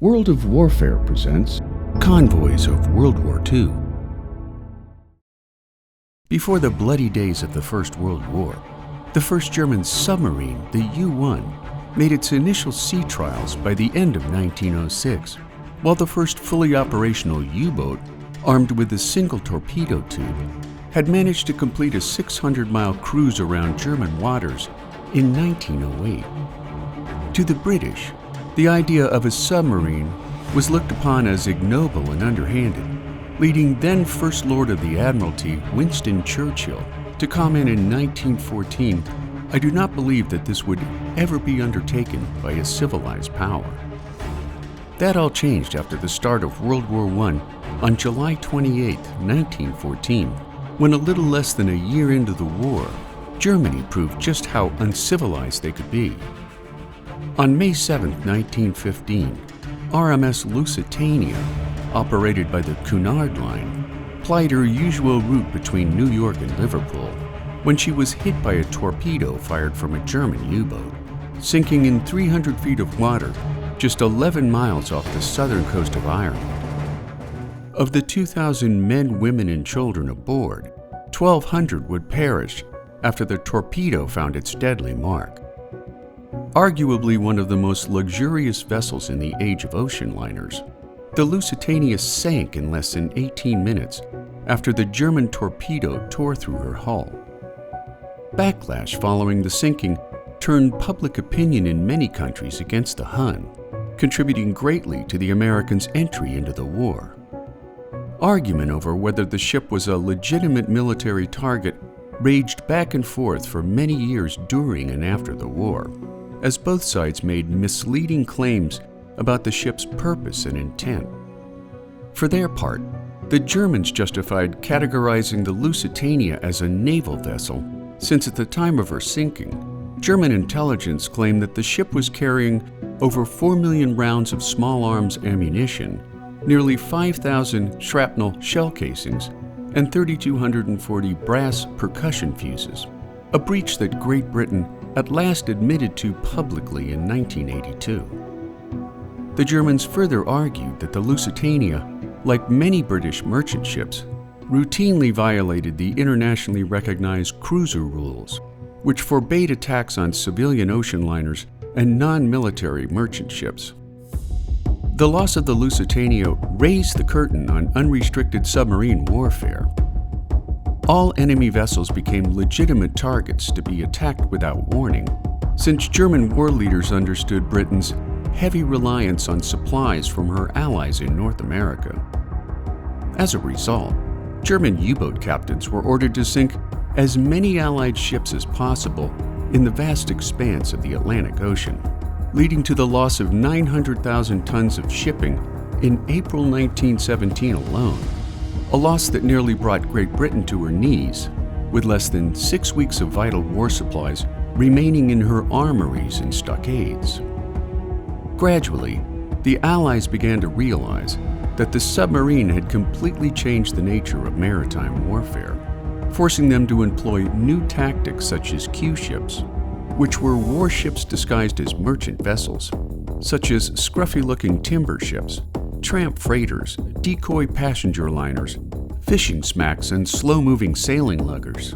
World of Warfare presents Convoys of World War II. Before the bloody days of the First World War, the first German submarine, the U-1, made its initial sea trials by the end of 1906, while the first fully operational U-boat, armed with a single torpedo tube, had managed to complete a 600-mile cruise around German waters in 1908. To the British, the idea of a submarine was looked upon as ignoble and underhanded, leading then First Lord of the Admiralty Winston Churchill to comment in 1914, "I do not believe that this would ever be undertaken by a civilized power." That all changed after the start of World War I on July 28, 1914, when a little less than a year into the war, Germany proved just how uncivilized they could be. On May 7, 1915, RMS Lusitania, operated by the Cunard Line, plied her usual route between New York and Liverpool when she was hit by a torpedo fired from a German U-boat, sinking in 300 feet of water just 11 miles off the southern coast of Ireland. Of the 2,000 men, women, and children aboard, 1,200 would perish after the torpedo found its deadly mark. Arguably one of the most luxurious vessels in the age of ocean liners, the Lusitania sank in less than 18 minutes after the German torpedo tore through her hull. Backlash following the sinking turned public opinion in many countries against the Hun, contributing greatly to the Americans' entry into the war. Argument over whether the ship was a legitimate military target raged back and forth for many years during and after the war, as both sides made misleading claims about the ship's purpose and intent. For their part, the Germans justified categorizing the Lusitania as a naval vessel, since at the time of her sinking, German intelligence claimed that the ship was carrying over 4 million rounds of small arms ammunition, nearly 5,000 shrapnel shell casings, and 3,240 brass percussion fuses, a breach that Great Britain at last admitted to publicly in 1982. The Germans further argued that the Lusitania, like many British merchant ships, routinely violated the internationally recognized cruiser rules, which forbade attacks on civilian ocean liners and non-military merchant ships. The loss of the Lusitania raised the curtain on unrestricted submarine warfare. All enemy vessels became legitimate targets to be attacked without warning, since German war leaders understood Britain's heavy reliance on supplies from her allies in North America. As a result, German U-boat captains were ordered to sink as many Allied ships as possible in the vast expanse of the Atlantic Ocean, leading to the loss of 900,000 tons of shipping in April 1917 alone, a loss that nearly brought Great Britain to her knees, with less than 6 weeks of vital war supplies remaining in her armories and stockades. Gradually, the Allies began to realize that the submarine had completely changed the nature of maritime warfare, forcing them to employ new tactics such as Q-ships, which were warships disguised as merchant vessels, such as scruffy-looking timber ships, tramp freighters, decoy passenger liners, fishing smacks, and slow-moving sailing luggers.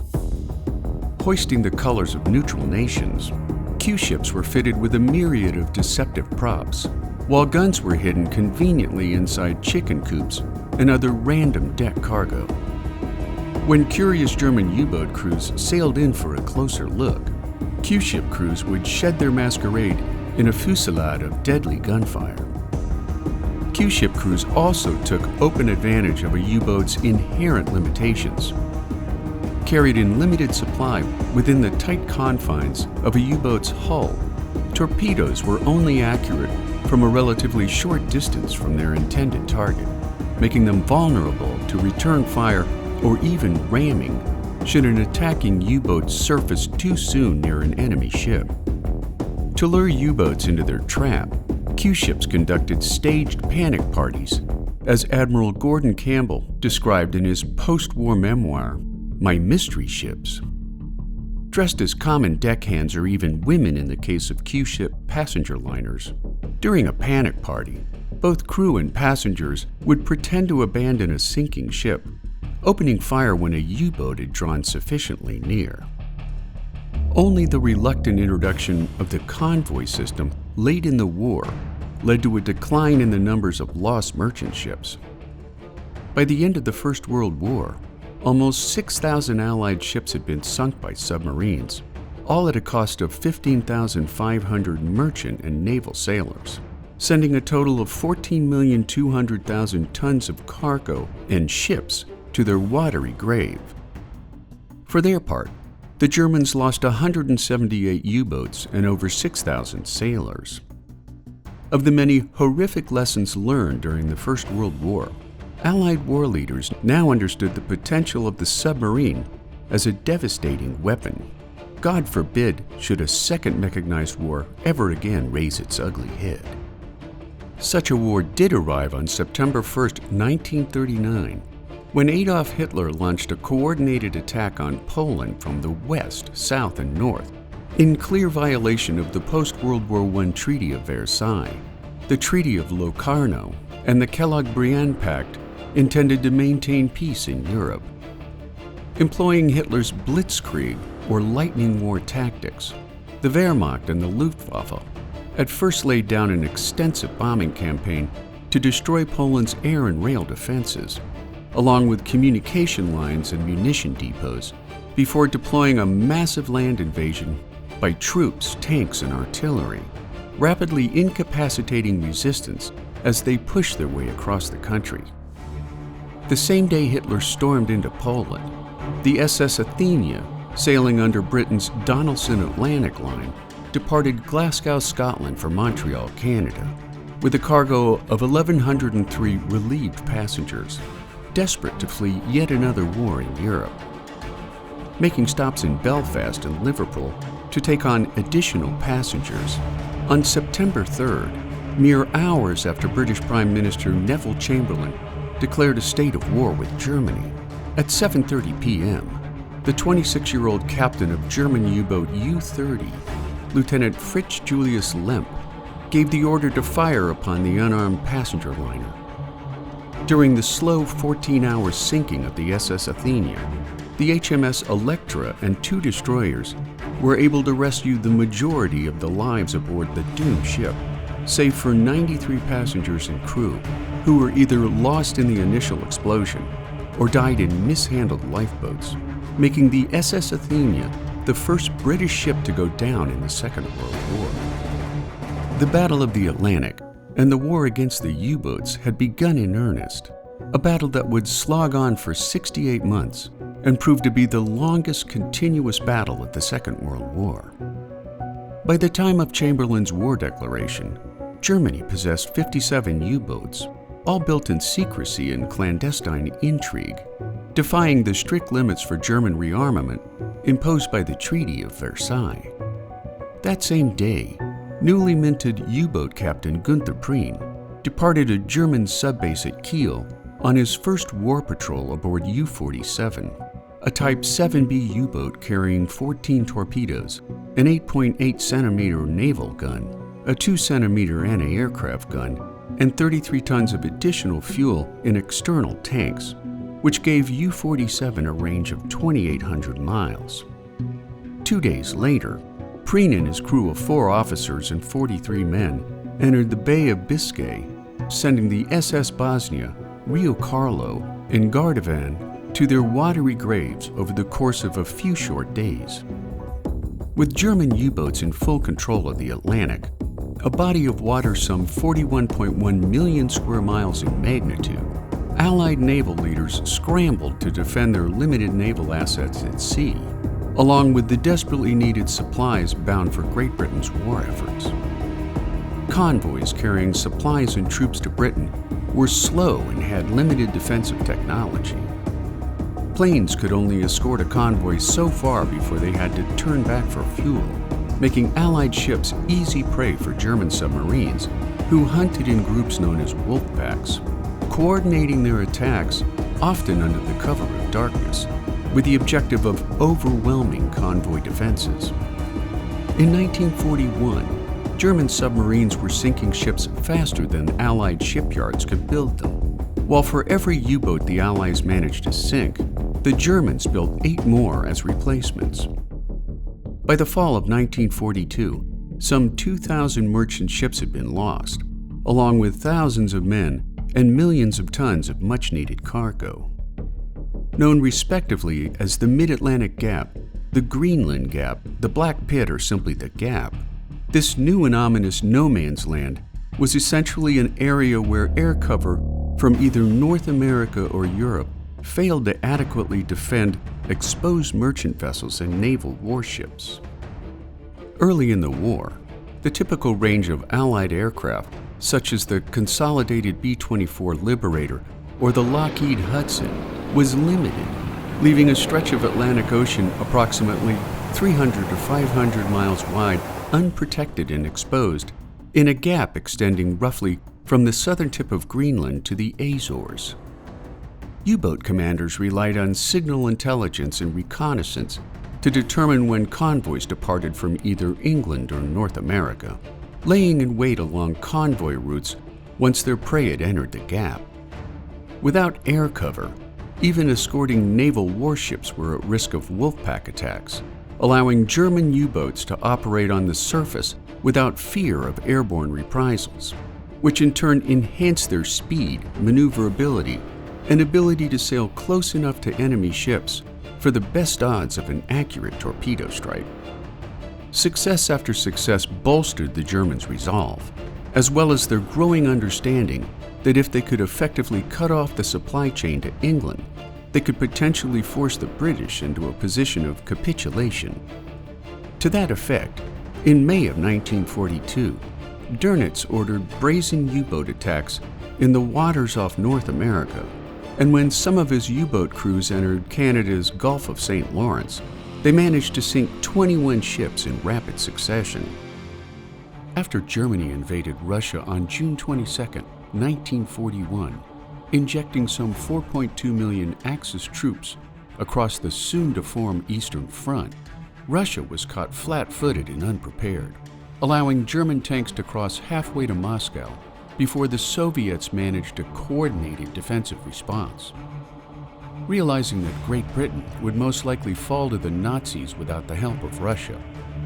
Hoisting the colors of neutral nations, Q-ships were fitted with a myriad of deceptive props, while guns were hidden conveniently inside chicken coops and other random deck cargo. When curious German U-boat crews sailed in for a closer look, Q-ship crews would shed their masquerade in a fusillade of deadly gunfire. Q-ship crews also took open advantage of a U-boat's inherent limitations. Carried in limited supply within the tight confines of a U-boat's hull, torpedoes were only accurate from a relatively short distance from their intended target, making them vulnerable to return fire or even ramming should an attacking U-boat surface too soon near an enemy ship. To lure U-boats into their trap, Q-ships conducted staged panic parties, as Admiral Gordon Campbell described in his post-war memoir, My Mystery Ships. dressed as common deckhands or even women in the case of Q-ship passenger liners. During a panic party, both crew and passengers would pretend to abandon a sinking ship, opening fire when a U-boat had drawn sufficiently near. Only the reluctant introduction of the convoy system late in the war led to a decline in the numbers of lost merchant ships. By the end of the First World War, almost 6,000 Allied ships had been sunk by submarines, all at a cost of 15,500 merchant and naval sailors, sending a total of 14,200,000 tons of cargo and ships to their watery grave. For their part, the Germans lost 178 U-boats and over 6,000 sailors. Of the many horrific lessons learned during the First World War, Allied war leaders now understood the potential of the submarine as a devastating weapon. God forbid should a second mechanized war ever again raise its ugly head. Such a war did arrive on September 1, 1939, when Adolf Hitler launched a coordinated attack on Poland from the west, south, and north, in clear violation of the post-World War I Treaty of Versailles, the Treaty of Locarno, and the Kellogg-Briand Pact intended to maintain peace in Europe. Employing Hitler's blitzkrieg, or lightning war tactics, the Wehrmacht and the Luftwaffe at first laid down an extensive bombing campaign to destroy Poland's air and rail defenses, along with communication lines and munition depots, before deploying a massive land invasion by troops, tanks, and artillery, rapidly incapacitating resistance as they pushed their way across the country. The same day Hitler stormed into Poland, the SS Athenia, sailing under Britain's Donaldson Atlantic Line, departed Glasgow, Scotland for Montreal, Canada, with a cargo of 1,103 relieved passengers, desperate to flee yet another war in Europe. Making stops in Belfast and Liverpool to take on additional passengers, on September 3rd, mere hours after British Prime Minister Neville Chamberlain declared a state of war with Germany, at 7:30 p.m., the 26-year-old captain of German U-boat U-30, Lieutenant Fritz Julius Lemp, gave the order to fire upon the unarmed passenger liner. During the slow 14-hour sinking of the SS Athenia, the HMS Electra and 2 destroyers were able to rescue the majority of the lives aboard the doomed ship, save for 93 passengers and crew who were either lost in the initial explosion or died in mishandled lifeboats, making the SS Athenia the first British ship to go down in the Second World War. The Battle of the Atlantic and the war against the U-boats had begun in earnest, a battle that would slog on for 68 months and prove to be the longest continuous battle of the Second World War. By the time of Chamberlain's war declaration, Germany possessed 57 U-boats, all built in secrecy and clandestine intrigue, defying the strict limits for German rearmament imposed by the Treaty of Versailles. That same day, newly minted U-boat captain Gunther Prien departed a German subbase at Kiel on his first war patrol aboard U-47, a Type 7B U-boat carrying 14 torpedoes, an 8.8 centimeter naval gun, a 2 centimeter anti-aircraft gun, and 33 tons of additional fuel in external tanks, which gave U-47 a range of 2,800 miles. 2 days later, Prien and his crew of 4 officers and 43 men entered the Bay of Biscay, sending the SS Bosnia, Rio Carlo, and Gardavan to their watery graves over the course of a few short days. With German U-boats in full control of the Atlantic, a body of water some 41.1 million square miles in magnitude, Allied naval leaders scrambled to defend their limited naval assets at sea, along with the desperately needed supplies bound for Great Britain's war efforts. Convoys carrying supplies and troops to Britain were slow and had limited defensive technology. Planes could only escort a convoy so far before they had to turn back for fuel, making Allied ships easy prey for German submarines, who hunted in groups known as wolf packs, coordinating their attacks, often under the cover of darkness, with the objective of overwhelming convoy defenses. In 1941, German submarines were sinking ships faster than Allied shipyards could build them, while for every U-boat the Allies managed to sink, the Germans built 8 more as replacements. By the fall of 1942, some 2,000 merchant ships had been lost, along with thousands of men and millions of tons of much-needed cargo. Known respectively as the Mid-Atlantic Gap, the Greenland Gap, the Black Pit, or simply the Gap, this new and ominous no-man's land was essentially an area where air cover from either North America or Europe failed to adequately defend exposed merchant vessels and naval warships. Early in the war, the typical range of Allied aircraft, such as the consolidated B-24 Liberator or the Lockheed Hudson, was limited, leaving a stretch of Atlantic Ocean approximately 300 to 500 miles wide unprotected and exposed, in a gap extending roughly from the southern tip of Greenland to the Azores. U-boat commanders relied on signal intelligence and reconnaissance to determine when convoys departed from either England or North America, laying in wait along convoy routes once their prey had entered the gap. Without air cover, even escorting naval warships were at risk of wolfpack attacks, allowing German U-boats to operate on the surface without fear of airborne reprisals, which in turn enhanced their speed, maneuverability, and ability to sail close enough to enemy ships for the best odds of an accurate torpedo strike. Success after success bolstered the Germans' resolve, as well as their growing understanding that if they could effectively cut off the supply chain to England, they could potentially force the British into a position of capitulation. To that effect, in May of 1942, Dönitz ordered brazen U-boat attacks in the waters off North America, and when some of his U-boat crews entered Canada's Gulf of St. Lawrence, they managed to sink 21 ships in rapid succession. After Germany invaded Russia on June 22, 1941, injecting some 4.2 million Axis troops across the soon-to-form Eastern Front, Russia was caught flat-footed and unprepared, allowing German tanks to cross halfway to Moscow before the Soviets managed a coordinated defensive response. Realizing that Great Britain would most likely fall to the Nazis without the help of Russia,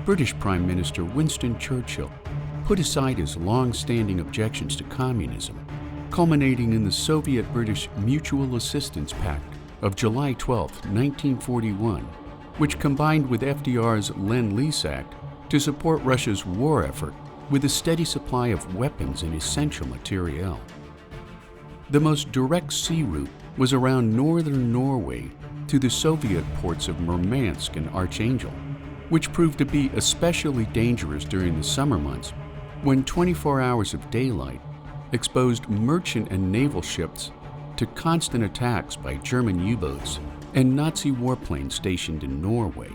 British Prime Minister Winston Churchill put aside his long-standing objections to communism, culminating in the Soviet-British Mutual Assistance Pact of July 12, 1941, which combined with FDR's Lend-Lease Act to support Russia's war effort with a steady supply of weapons and essential materiel. The most direct sea route was around northern Norway to the Soviet ports of Murmansk and Archangel, which proved to be especially dangerous during the summer months when 24 hours of daylight exposed merchant and naval ships to constant attacks by German U-boats and Nazi warplanes stationed in Norway.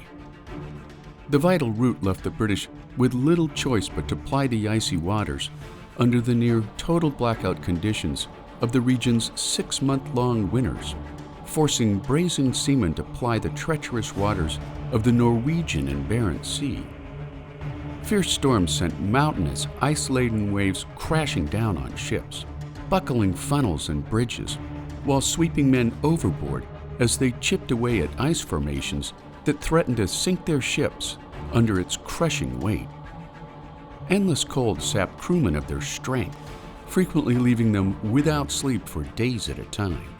The vital route left the British with little choice but to ply the icy waters under the near total blackout conditions of the region's 6-month-long winters, forcing brazen seamen to ply the treacherous waters of the Norwegian and Barents Sea. Fierce storms sent mountainous, ice-laden waves crashing down on ships, buckling funnels and bridges, while sweeping men overboard as they chipped away at ice formations that threatened to sink their ships under its crushing weight. Endless cold sapped crewmen of their strength, frequently leaving them without sleep for days at a time.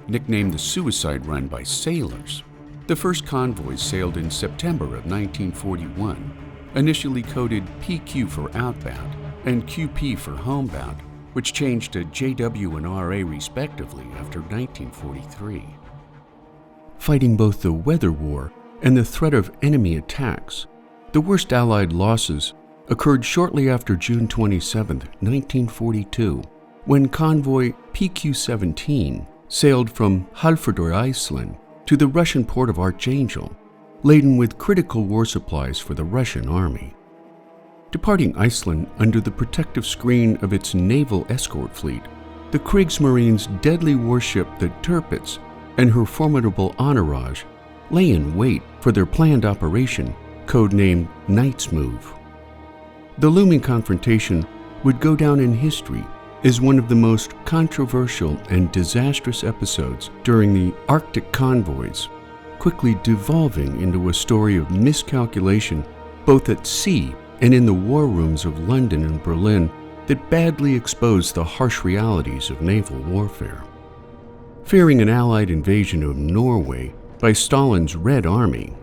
Nicknamed the Suicide Run by sailors, the first convoys sailed in September of 1941, initially coded PQ for outbound and QP for homebound, which changed to JW and RA respectively after 1943. Fighting both the weather war and the threat of enemy attacks, the worst Allied losses occurred shortly after June 27, 1942, when convoy PQ-17 sailed from Hvalfjörður, Iceland, to the Russian port of Archangel, laden with critical war supplies for the Russian army. Departing Iceland under the protective screen of its naval escort fleet, the Kriegsmarine's deadly warship, the Tirpitz, and her formidable entourage lay in wait for their planned operation, codenamed Knight's Move. The looming confrontation would go down in history as one of the most controversial and disastrous episodes during the Arctic convoys, quickly devolving into a story of miscalculation both at sea and in the war rooms of London and Berlin that badly exposed the harsh realities of naval warfare. Fearing an Allied invasion of Norway by Stalin's Red Army,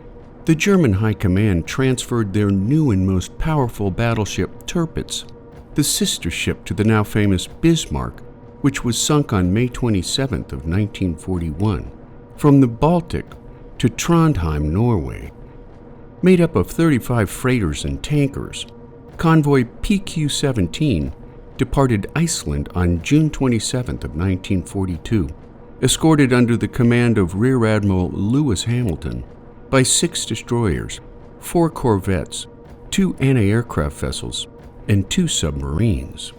the German High Command transferred their new and most powerful battleship Tirpitz, the sister ship to the now famous Bismarck, which was sunk on May 27th of 1941, from the Baltic to Trondheim, Norway. Made up of 35 freighters and tankers, convoy PQ-17 departed Iceland on June 27th of 1942, escorted under the command of Rear Admiral Lewis Hamilton by 6 destroyers, 4 corvettes, 2 anti-aircraft vessels, and 2 submarines.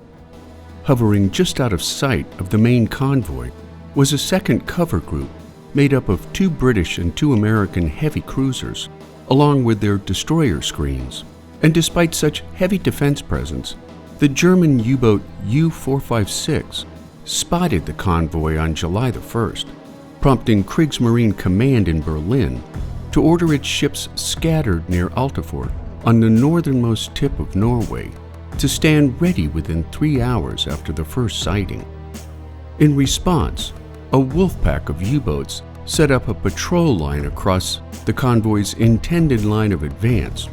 Hovering just out of sight of the main convoy was a second cover group made up of 2 British and 2 American heavy cruisers, along with their destroyer screens. And despite such heavy defense presence, the German U-boat U-456 spotted the convoy on July the 1st, prompting Kriegsmarine Command in Berlin to order its ships scattered near Altafort on the northernmost tip of Norway to stand ready within 3 hours after the first sighting. In response, a wolf pack of U-boats set up a patrol line across the convoy's intended line of advance,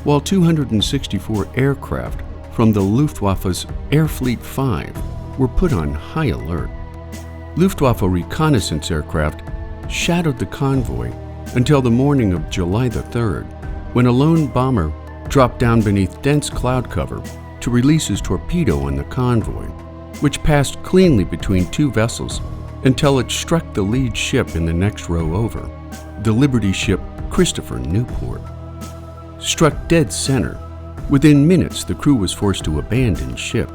while 264 aircraft from the Luftwaffe's Air Fleet 5 were put on high alert. Luftwaffe reconnaissance aircraft shadowed the convoy until the morning of July the 3rd, when a lone bomber dropped down beneath dense cloud cover to release his torpedo on the convoy, which passed cleanly between 2 vessels until it struck the lead ship in the next row over, the Liberty ship Christopher Newport. Struck dead center, within minutes the crew was forced to abandon ship.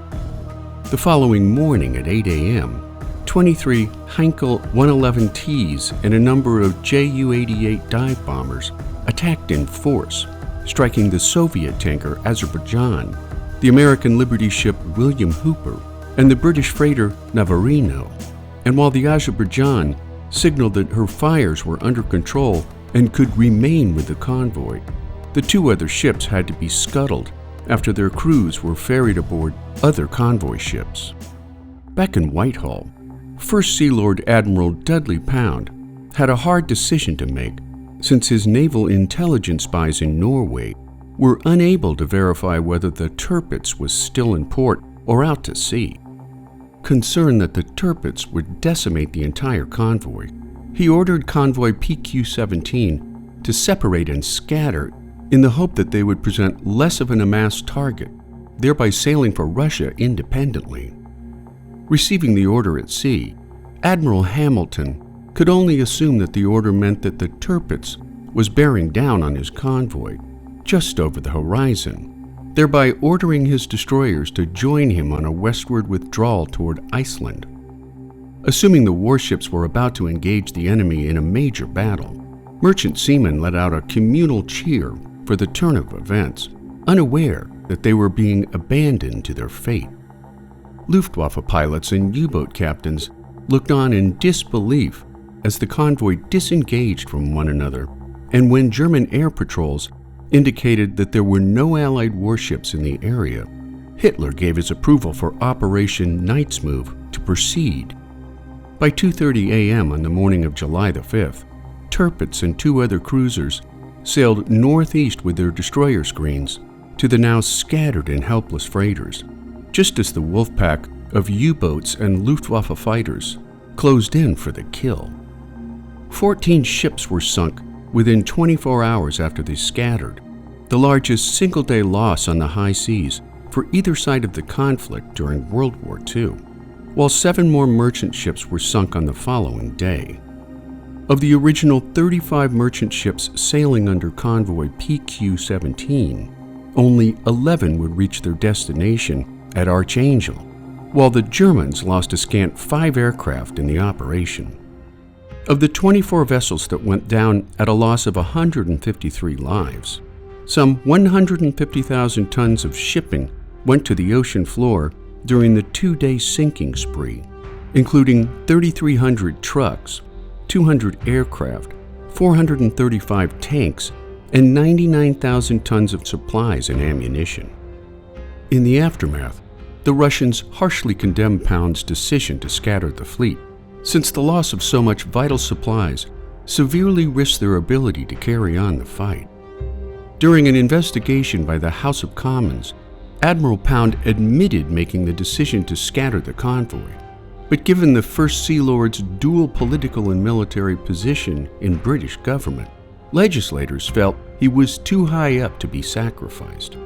The following morning at 8 a.m., 23 Heinkel 111Ts and a number of Ju-88 dive bombers attacked in force, striking the Soviet tanker Azerbaijan, the American Liberty ship William Hooper, and the British freighter Navarino. And while the Azerbaijan signaled that her fires were under control and could remain with the convoy, the 2 other ships had to be scuttled after their crews were ferried aboard other convoy ships. Back in Whitehall, First Sea Lord Admiral Dudley Pound had a hard decision to make, since his naval intelligence spies in Norway were unable to verify whether the Tirpitz was still in port or out to sea. Concerned that the Tirpitz would decimate the entire convoy, he ordered convoy PQ-17 to separate and scatter in the hope that they would present less of an amassed target, thereby sailing for Russia independently. Receiving the order at sea, Admiral Hamilton could only assume that the order meant that the Tirpitz was bearing down on his convoy just over the horizon, thereby ordering his destroyers to join him on a westward withdrawal toward Iceland. Assuming the warships were about to engage the enemy in a major battle, merchant seamen let out a communal cheer for the turn of events, unaware that they were being abandoned to their fate. Luftwaffe pilots and U-boat captains looked on in disbelief as the convoy disengaged from one another, and when German air patrols indicated that there were no Allied warships in the area, Hitler gave his approval for Operation Knight's Move to proceed. By 2:30 a.m. on the morning of July the 5th, Tirpitz and 2 other cruisers sailed northeast with their destroyer screens to the now scattered and helpless freighters, just as the wolf pack of U-boats and Luftwaffe fighters closed in for the kill. 14 ships were sunk within 24 hours after they scattered, the largest single-day loss on the high seas for either side of the conflict during World War II, while 7 more merchant ships were sunk on the following day. Of the original 35 merchant ships sailing under convoy PQ-17, only 11 would reach their destination at Archangel, while the Germans lost a scant 5 aircraft in the operation. Of the 24 vessels that went down at a loss of 153 lives, some 150,000 tons of shipping went to the ocean floor during the 2-day sinking spree, including 3,300 trucks, 200 aircraft, 435 tanks, and 99,000 tons of supplies and ammunition. In the aftermath, the Russians harshly condemned Pound's decision to scatter the fleet, since the loss of so much vital supplies severely risked their ability to carry on the fight. During an investigation by the House of Commons, Admiral Pound admitted making the decision to scatter the convoy, but given the First Sea Lord's dual political and military position in British government, legislators felt he was too high up to be sacrificed.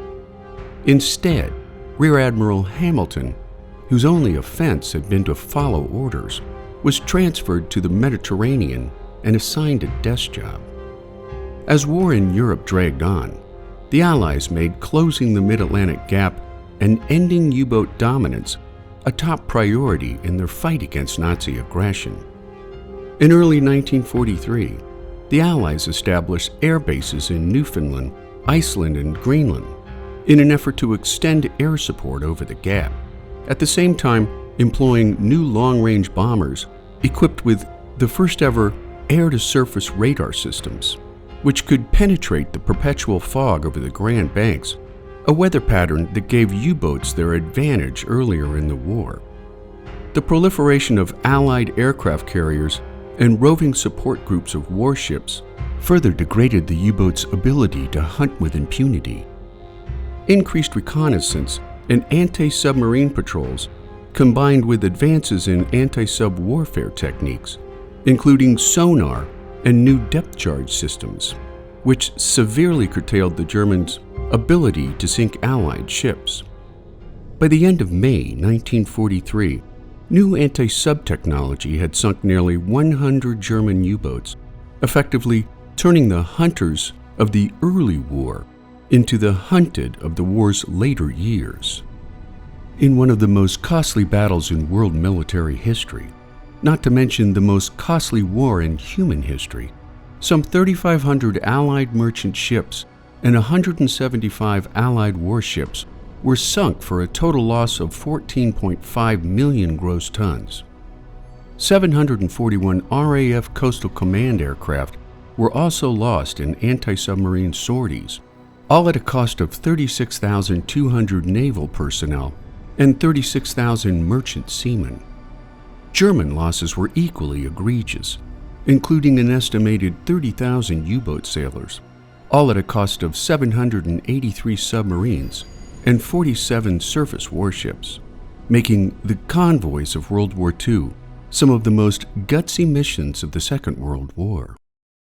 Instead, Rear Admiral Hamilton, whose only offense had been to follow orders, was transferred to the Mediterranean and assigned a desk job. As war in Europe dragged on, the Allies made closing the Mid-Atlantic Gap and ending U-boat dominance a top priority in their fight against Nazi aggression. In early 1943, the Allies established air bases in Newfoundland, Iceland, and Greenland in an effort to extend air support over the gap, at the same time employing new long-range bombers equipped with the first-ever air-to-surface radar systems, which could penetrate the perpetual fog over the Grand Banks, a weather pattern that gave U-boats their advantage earlier in the war. The proliferation of Allied aircraft carriers and roving support groups of warships further degraded the U-boat's ability to hunt with impunity. Increased reconnaissance and anti-submarine patrols, combined with advances in anti-sub warfare techniques, including sonar and new depth charge systems, which severely curtailed the Germans' ability to sink Allied ships. By the end of May 1943, new anti-sub technology had sunk nearly 100 German U-boats, effectively turning the hunters of the early war into the hunted of the war's later years. In one of the most costly battles in world military history, not to mention the most costly war in human history, some 3,500 Allied merchant ships and 175 Allied warships were sunk for a total loss of 14.5 million gross tons. 741 RAF Coastal Command aircraft were also lost in anti-submarine sorties, all at a cost of 36,200 naval personnel and 36,000 merchant seamen. German losses were equally egregious, including an estimated 30,000 U-boat sailors, all at a cost of 783 submarines and 47 surface warships, making the Convoys of World War II some of the most gutsy missions of the Second World War.